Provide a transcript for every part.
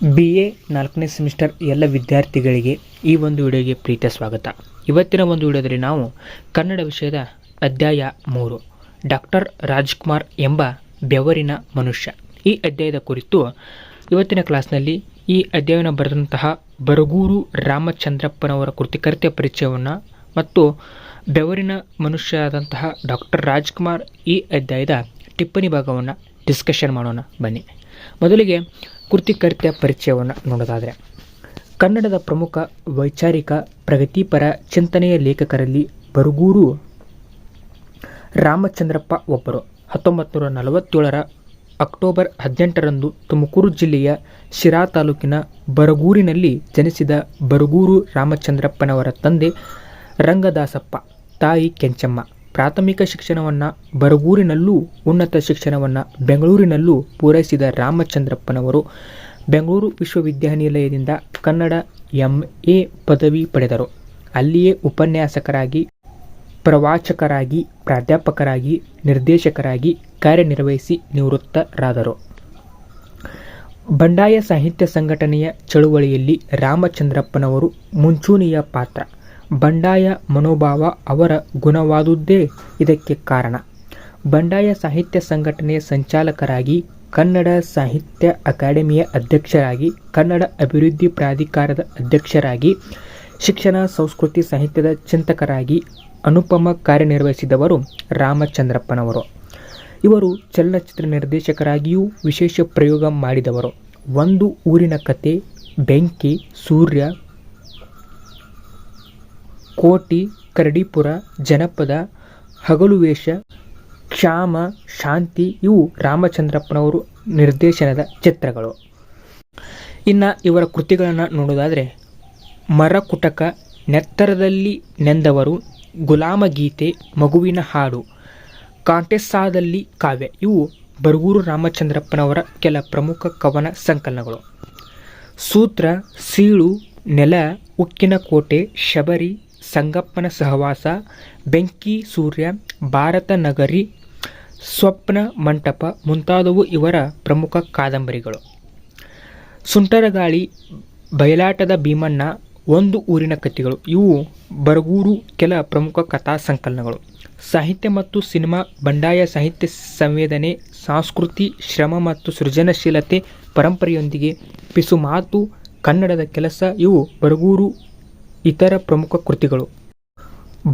BA 4ನೇ semester ಎಲ್ಲ ವಿದ್ಯಾರ್ಥಿಗಳಿಗೆ ಈ ಒಂದು ವಿಡಿಯೋಗೆ ಪ್ರೀತಿಯ ಸ್ವಾಗತ. ಇವತ್ತಿನ ಒಂದು ವಿಡಿಯೋದಲ್ಲಿ ನಾವು ಕನ್ನಡ ವಿಷಯದ ಅಧ್ಯಾಯ 3 ಡಾಕ್ಟರ್ ರಾಜ್ಕುಮಾರ್ ಎಂಬ ಬೆವರಿನ ಮನುಷ್ಯ ಈ ಅಧ್ಯಾಯದ ಕುರಿತು ಇವತ್ತಿನ ಕ್ಲಾಸ್ನಲ್ಲಿ ಈ ಅಧ್ಯಾಯವನ್ನು ಬರೆದಂತಹ ಬರಗೂರು ರಾಮಚಂದ್ರಪ್ಪನವರ ಕೃತಿಕರ್ತೆಯ ಪರಿಚಯವನ್ನು ಮತ್ತು ಬೆವರಿನ ಮನುಷ್ಯ ಆದಂತಹ ಡಾಕ್ಟರ್ ರಾಜ್ಕುಮಾರ್ ಈ ಅಧ್ಯಾಯದ ಟಿಪ್ಪಣಿ ಭಾಗವನ್ನು ಡಿಸ್ಕಷನ್ ಮಾಡೋಣ ಬನ್ನಿ. ಮೊದಲಿಗೆ ಕೃತಿಕರ್ತೆಯ ಪರಿಚಯವನ್ನು ನೋಡೋದಾದರೆ, ಕನ್ನಡದ ಪ್ರಮುಖ ವೈಚಾರಿಕ ಪ್ರಗತಿಪರ ಚಿಂತನೆಯ ಲೇಖಕರಲ್ಲಿ ಬರಗೂರು ರಾಮಚಂದ್ರಪ್ಪ ಒಬ್ಬರು. 1947ರ ಅಕ್ಟೋಬರ್ 18ರಂದು ತುಮಕೂರು ಜಿಲ್ಲೆಯ ಶಿರಾ ತಾಲೂಕಿನ ಬರಗೂರಿನಲ್ಲಿ ಜನಿಸಿದ ಬರಗೂರು ರಾಮಚಂದ್ರಪ್ಪನವರ ತಂದೆ ರಂಗದಾಸಪ್ಪ, ತಾಯಿ ಕೆಂಚಮ್ಮ. ಪ್ರಾಥಮಿಕ ಶಿಕ್ಷಣವನ್ನು ಬರಗೂರಿನಲ್ಲೂ ಉನ್ನತ ಶಿಕ್ಷಣವನ್ನು ಬೆಂಗಳೂರಿನಲ್ಲೂ ಪೂರೈಸಿದ ರಾಮಚಂದ್ರಪ್ಪನವರು ಬೆಂಗಳೂರು ವಿಶ್ವವಿದ್ಯಾನಿಲಯದಿಂದ ಕನ್ನಡ MA ಪದವಿ ಪಡೆದರು. ಅಲ್ಲಿಯೇ ಉಪನ್ಯಾಸಕರಾಗಿ, ಪ್ರವಾಚಕರಾಗಿ, ಪ್ರಾಧ್ಯಾಪಕರಾಗಿ, ನಿರ್ದೇಶಕರಾಗಿ ಕಾರ್ಯನಿರ್ವಹಿಸಿ ನಿವೃತ್ತರಾದರು. ಬಂಡಾಯ ಸಾಹಿತ್ಯ ಸಂಘಟನೆಯ ಚಳುವಳಿಯಲ್ಲಿ ರಾಮಚಂದ್ರಪ್ಪನವರು ಮುಂಚೂಣಿಯ ಪಾತ್ರ. ಬಂಡಾಯ ಮನೋಭಾವ ಅವರ ಗುಣವಾದುದೇ ಇದಕ್ಕೆ ಕಾರಣ. ಬಂಡಾಯ ಸಾಹಿತ್ಯ ಸಂಘಟನೆಯ ಸಂಚಾಲಕರಾಗಿ, ಕನ್ನಡ ಸಾಹಿತ್ಯ ಅಕಾಡೆಮಿಯ ಅಧ್ಯಕ್ಷರಾಗಿ, ಕನ್ನಡ ಅಭಿವೃದ್ಧಿ ಪ್ರಾಧಿಕಾರದ ಅಧ್ಯಕ್ಷರಾಗಿ, ಶಿಕ್ಷಣ ಸಂಸ್ಕೃತಿ ಸಾಹಿತ್ಯದ ಚಿಂತಕರಾಗಿ ಅನುಪಮ ಕಾರ್ಯನಿರ್ವಹಿಸಿದವರು ರಾಮಚಂದ್ರಪ್ಪನವರು. ಇವರು ಚಲನಚಿತ್ರ ನಿರ್ದೇಶಕರಾಗಿಯೂ ವಿಶೇಷ ಪ್ರಯೋಗ ಮಾಡಿದವರು. ಒಂದು ಊರಿನ ಕತೆ, ಬೆಂಕಿ, ಸೂರ್ಯ, ಕೋಟಿ, ಕರಡಿಪುರ, ಜನಪದ, ಹಗಲುವೇಷ, ಕ್ಷಾಮ, ಶಾಂತಿ ಇವು ರಾಮಚಂದ್ರಪ್ಪನವರು ನಿರ್ದೇಶನದ ಚಿತ್ರಗಳು. ಇನ್ನು ಇವರ ಕೃತಿಗಳನ್ನು ನೋಡೋದಾದರೆ, ಮರಕುಟಕ, ನೆತ್ತರದಲ್ಲಿ ನೆಂದವರು, ಗುಲಾಮಗೀತೆ, ಮಗುವಿನ ಹಾಡು, ಕಾಂಟೆಸ್ಸಾದಲ್ಲಿ ಕಾವ್ಯ ಇವು ಬರಗೂರು ರಾಮಚಂದ್ರಪ್ಪನವರ ಕೆಲ ಪ್ರಮುಖ ಕವನ ಸಂಕಲನಗಳು. ಸೂತ್ರ, ಸೀಳು, ನೆಲ, ಉಕ್ಕಿನ ಕೋಟೆ, ಶಬರಿ, ಸಂಗಪ್ಪನ ಸಹವಾಸ, ಬೆಂಕಿ, ಸೂರ್ಯ, ಭಾರತ ನಗರಿ, ಸ್ವಪ್ನ ಮಂಟಪ ಮುಂತಾದವು ಇವರ ಪ್ರಮುಖ ಕಾದಂಬರಿಗಳು. ಸುಂಟರಗಾಳಿ, ಬಯಲಾಟದ ಭೀಮಣ್ಣ, ಒಂದು ಊರಿನ ಕಥೆಗಳು ಇವು ಬರಗೂರು ಕೆಲ ಪ್ರಮುಖ ಕಥಾ ಸಂಕಲನಗಳು. ಸಾಹಿತ್ಯ ಮತ್ತು ಸಿನಿಮಾ, ಬಂಡಾಯ ಸಾಹಿತ್ಯ ಸಂವೇದನೆ, ಸಂಸ್ಕೃತಿ, ಶ್ರಮ ಮತ್ತು ಸೃಜನಶೀಲತೆ, ಪರಂಪರೆಯೊಂದಿಗೆ ಪಿಸುಮಾತು, ಕನ್ನಡದ ಕೆಲಸ ಇವು ಬರಗೂರು ಇತರ ಪ್ರಮುಖ ಕೃತಿಗಳು.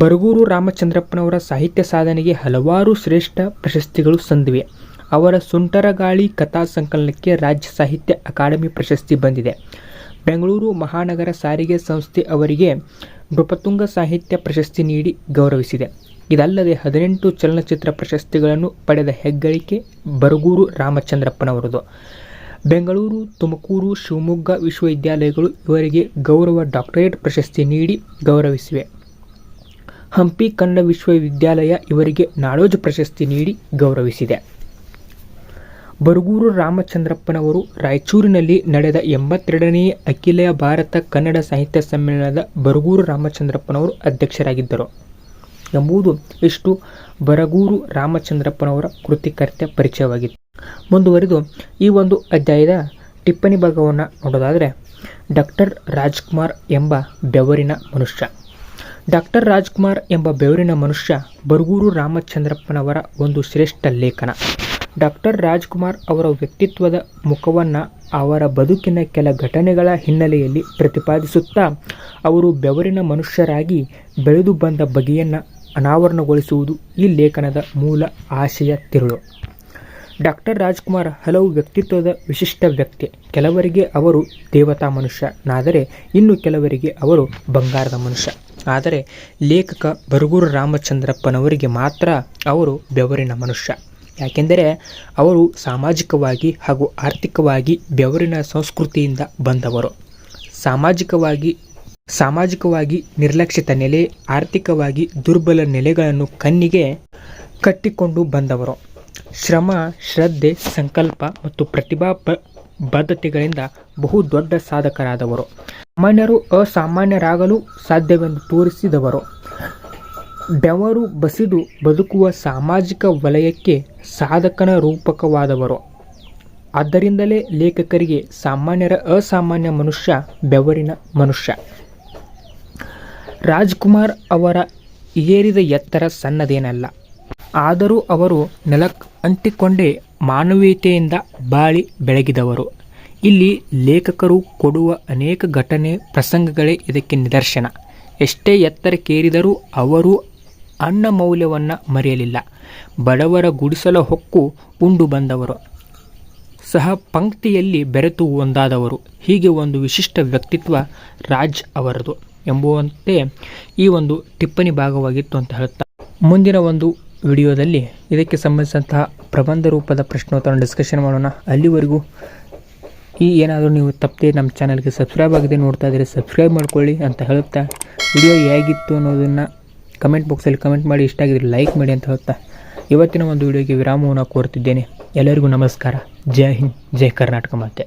ಬರಗೂರು ರಾಮಚಂದ್ರಪ್ಪನವರ ಸಾಹಿತ್ಯ ಸಾಧನೆಗೆ ಹಲವಾರು ಶ್ರೇಷ್ಠ ಪ್ರಶಸ್ತಿಗಳು ಸಂದಿವೆ. ಅವರ ಸುಂಟರಗಾಳಿ ಕಥಾ ಸಂಕಲನಕ್ಕೆ ರಾಜ್ಯ ಸಾಹಿತ್ಯ ಅಕಾಡೆಮಿ ಪ್ರಶಸ್ತಿ ಬಂದಿದೆ. ಬೆಂಗಳೂರು ಮಹಾನಗರ ಸಾರಿಗೆ ಸಂಸ್ಥೆ ಅವರಿಗೆ ನೃಪತುಂಗ ಸಾಹಿತ್ಯ ಪ್ರಶಸ್ತಿ ನೀಡಿ ಗೌರವಿಸಿದೆ. ಇದಲ್ಲದೆ 18 ಚಲನಚಿತ್ರ ಪ್ರಶಸ್ತಿಗಳನ್ನು ಪಡೆದ ಹೆಗ್ಗಳಿಕೆ ಬರಗೂರು ರಾಮಚಂದ್ರಪ್ಪನವರದು. ಬೆಂಗಳೂರು, ತುಮಕೂರು, ಶಿವಮೊಗ್ಗ ವಿಶ್ವವಿದ್ಯಾಲಯಗಳು ಇವರಿಗೆ ಗೌರವ ಡಾಕ್ಟರೇಟ್ ಪ್ರಶಸ್ತಿ ನೀಡಿ ಗೌರವಿಸಿವೆ. ಹಂಪಿ ಕನ್ನಡ ವಿಶ್ವವಿದ್ಯಾಲಯ ಇವರಿಗೆ ನಾಡೋಜ ಪ್ರಶಸ್ತಿ ನೀಡಿ ಗೌರವಿಸಿದೆ. ಬರಗೂರು ರಾಮಚಂದ್ರಪ್ಪನವರು ರಾಯಚೂರಿನಲ್ಲಿ ನಡೆದ 82ನೇ ಅಖಿಲ ಭಾರತ ಕನ್ನಡ ಸಾಹಿತ್ಯ ಸಮ್ಮೇಳನದ ಬರಗೂರು ರಾಮಚಂದ್ರಪ್ಪನವರು ಅಧ್ಯಕ್ಷರಾಗಿದ್ದರು ಎಂಬುದು ಇಷ್ಟು ಬರಗೂರು ರಾಮಚಂದ್ರಪ್ಪನವರ ಕೃತಿಕರ್ತೆಯ ಪರಿಚಯವಾಗಿತ್ತು. ಮುಂದುವರಿದು ಈ ಒಂದು ಅಧ್ಯಾಯದ ಟಿಪ್ಪಣಿ ಭಾಗವನ್ನು ನೋಡೋದಾದರೆ, ಡಾಕ್ಟರ್ ರಾಜ್ಕುಮಾರ್ ಎಂಬ ಬೆವರಿನ ಮನುಷ್ಯ. ಡಾಕ್ಟರ್ ರಾಜ್ಕುಮಾರ್ ಎಂಬ ಬೆವರಿನ ಮನುಷ್ಯ ಬರಗೂರು ರಾಮಚಂದ್ರಪ್ಪನವರ ಒಂದು ಶ್ರೇಷ್ಠ ಲೇಖನ. ಡಾಕ್ಟರ್ ರಾಜ್ಕುಮಾರ್ ಅವರ ವ್ಯಕ್ತಿತ್ವದ ಮುಖವನ್ನು ಅವರ ಬದುಕಿನ ಕೆಲ ಘಟನೆಗಳ ಹಿನ್ನೆಲೆಯಲ್ಲಿ ಪ್ರತಿಪಾದಿಸುತ್ತಾ ಅವರು ಬೆವರಿನ ಮನುಷ್ಯರಾಗಿ ಬೆಳೆದು ಬಂದ ಬಗೆಯನ್ನು ಅನಾವರಣಗೊಳಿಸುವುದು ಈ ಲೇಖನದ ಮೂಲ ಆಶಯ ತಿರುಳು. ಡಾಕ್ಟರ್ ರಾಜ್ಕುಮಾರ್ ಹಲವು ವ್ಯಕ್ತಿತ್ವದ ವಿಶಿಷ್ಟ ವ್ಯಕ್ತಿ. ಕೆಲವರಿಗೆ ಅವರು ದೇವತಾ ಮನುಷ್ಯನಾದರೆ ಇನ್ನು ಕೆಲವರಿಗೆ ಅವರು ಬಂಗಾರದ ಮನುಷ್ಯ. ಆದರೆ ಲೇಖಕ ಬರಗೂರು ರಾಮಚಂದ್ರಪ್ಪನವರಿಗೆ ಮಾತ್ರ ಅವರು ಬೆವರಿನ ಮನುಷ್ಯ. ಯಾಕೆಂದರೆ ಅವರು ಸಾಮಾಜಿಕವಾಗಿ ಹಾಗೂ ಆರ್ಥಿಕವಾಗಿ ಬೆವರಿನ ಸಂಸ್ಕೃತಿಯಿಂದ ಬಂದವರು. ಸಾಮಾಜಿಕವಾಗಿ ನಿರ್ಲಕ್ಷಿತ ನೆಲೆ, ಆರ್ಥಿಕವಾಗಿ ದುರ್ಬಲ ನೆಲೆಗಳನ್ನು ಕಣ್ಣಿಗೆ ಕಟ್ಟಿಕೊಂಡು ಬಂದವರು. ಶ್ರಮ, ಶ್ರದ್ಧೆ, ಸಂಕಲ್ಪ ಮತ್ತು ಪ್ರತಿಭಾ ಬದ್ಧತೆಗಳಿಂದ ಬಹು ದೊಡ್ಡ ಸಾಧಕರಾದವರು. ಸಾಮಾನ್ಯರು ಅಸಾಮಾನ್ಯರಾಗಲು ಸಾಧ್ಯವೆಂದು ತೋರಿಸಿದವರು. ಬೆವರು ಬಸಿದು ಬದುಕುವ ಸಾಮಾಜಿಕ ವಲಯಕ್ಕೆ ಸಾಧಕನ ರೂಪಕವಾದವರು. ಆದ್ದರಿಂದಲೇ ಲೇಖಕರಿಗೆ ಸಾಮಾನ್ಯರ ಅಸಾಮಾನ್ಯ ಮನುಷ್ಯ, ಬೆವರಿನ ಮನುಷ್ಯ. ರಾಜ್ಕುಮಾರ್ ಅವರ ಏರಿದ ಎತ್ತರ ಸಣ್ಣದೇನಲ್ಲ. ಆದರೂ ಅವರು ನೆಲಕ್ಕೆ ಅಂಟಿಕೊಂಡೇ ಮಾನವೀಯತೆಯಿಂದ ಬಾಳಿ ಬೆಳಗಿದವರು. ಇಲ್ಲಿ ಲೇಖಕರು ಕೊಡುವ ಅನೇಕ ಘಟನೆ ಪ್ರಸಂಗಗಳೇ ಇದಕ್ಕೆ ನಿದರ್ಶನ. ಎಷ್ಟೇ ಎತ್ತರಕ್ಕೇರಿದರೂ ಅವರು ಅನ್ನ ಮೌಲ್ಯವನ್ನು ಮರೆಯಲಿಲ್ಲ. ಬಡವರ ಗುಡಿಸಲ ಹೊಕ್ಕು ಉಂಡು ಬಂದವರು, ಸಹ ಪಂಕ್ತಿಯಲ್ಲಿ ಬೆರೆತು ಒಂದಾದವರು. ಹೀಗೆ ಒಂದು ವಿಶಿಷ್ಟ ವ್ಯಕ್ತಿತ್ವ ರಾಜ್ ಅವರದು ಎಂಬುವಂತೆ ಈ ಒಂದು ಟಿಪ್ಪಣಿ ಭಾಗವಾಗಿತ್ತು ಅಂತ ಹೇಳುತ್ತಾ, ಮುಂದಿನ ಒಂದು ವಿಡಿಯೋದಲ್ಲಿ ಇದಕ್ಕೆ ಸಂಬಂಧಿಸಿದಂತಹ ಪ್ರಬಂಧ ರೂಪದ ಪ್ರಶ್ನೋತ್ತರ ಡಿಸ್ಕಷನ್ ಮಾಡೋಣ. ಅಲ್ಲಿವರೆಗೂ ಏನಾದರೂ ನೀವು ತಪ್ಪದೆ ನಮ್ಮ ಚಾನಲ್ಗೆ ಸಬ್ಸ್ಕ್ರೈಬ್ ಆಗದೆ ನೋಡ್ತಾ ಇದ್ದರೆ ಸಬ್ಸ್ಕ್ರೈಬ್ ಮಾಡ್ಕೊಳ್ಳಿ ಅಂತ ಹೇಳುತ್ತಾ, ವಿಡಿಯೋ ಹೇಗಿತ್ತು ಅನ್ನೋದನ್ನು ಕಮೆಂಟ್ ಬಾಕ್ಸಲ್ಲಿ ಕಮೆಂಟ್ ಮಾಡಿ, ಇಷ್ಟ ಆಗಿದ್ರೆ ಲೈಕ್ ಮಾಡಿ ಅಂತ ಹೇಳುತ್ತಾ ಇವತ್ತಿನ ಒಂದು ವಿಡಿಯೋಗೆ ವಿರಾಮವನ್ನು ಕೋರ್ತಿದ್ದೇನೆ. ಎಲ್ಲರಿಗೂ ನಮಸ್ಕಾರ. ಜೈ ಹಿಂದ್, ಜೈ ಕರ್ನಾಟಕ ಮಾತೆ.